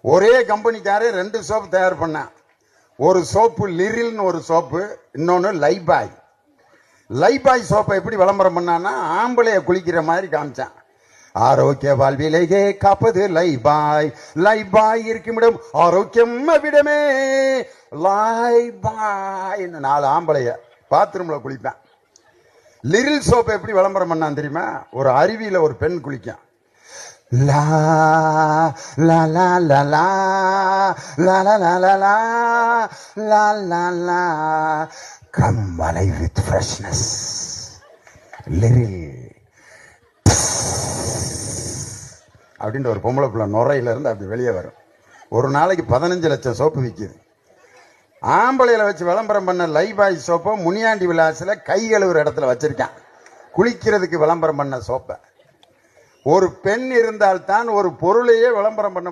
ஒரே கம்பெனிக்காரே 2 சோப்பு தயார் பண்ண. ஒரு சோப்பு லிரில்னு ஒரு சோப்பு, இன்னொன்னு லைபாய். லைபாய் சோப்பை எப்படி விளம்பரம் பண்ணான்னா ஆம்பளைய குளிக்கிற மாதிரி காமிச்சான். ஆரோக்கிய வாழ்விலேயே காப்பது லைபாய், லைபாய் இருக்குமிடம் ஆரோக்கியம் விடமே லைபாய். 4 ஆம்பளைய பாத்ரூம்ல குளிப்பேன். லிரில் சோப்பை எப்படி விளம்பரம் பண்ணான் தெரியுமா? ஒரு அருவியில ஒரு பெண் குளிக்கும். La la la la la la la la la la la la la come alive with freshness. Liril அப்படின்ற ஒரு பொம்பளை பிள்ளை நுரையில இருந்து அப்படி வெளியே வரும். ஒரு நாளைக்கு 15 லட்சம் சோப்பு விற்கிது. ஆம்பளையில வச்சு விளம்பரம் பண்ண லைபாய் சோப்பை முனியாண்டி விலாசில கை கழுவுற இடத்துல வச்சிருக்கான். குளிக்கிறதுக்கு விளம்பரம் பண்ண சோப்பை. ஒரு பெண் இருந்தால்தான் ஒரு பொருளையே விளம்பரம் பண்ண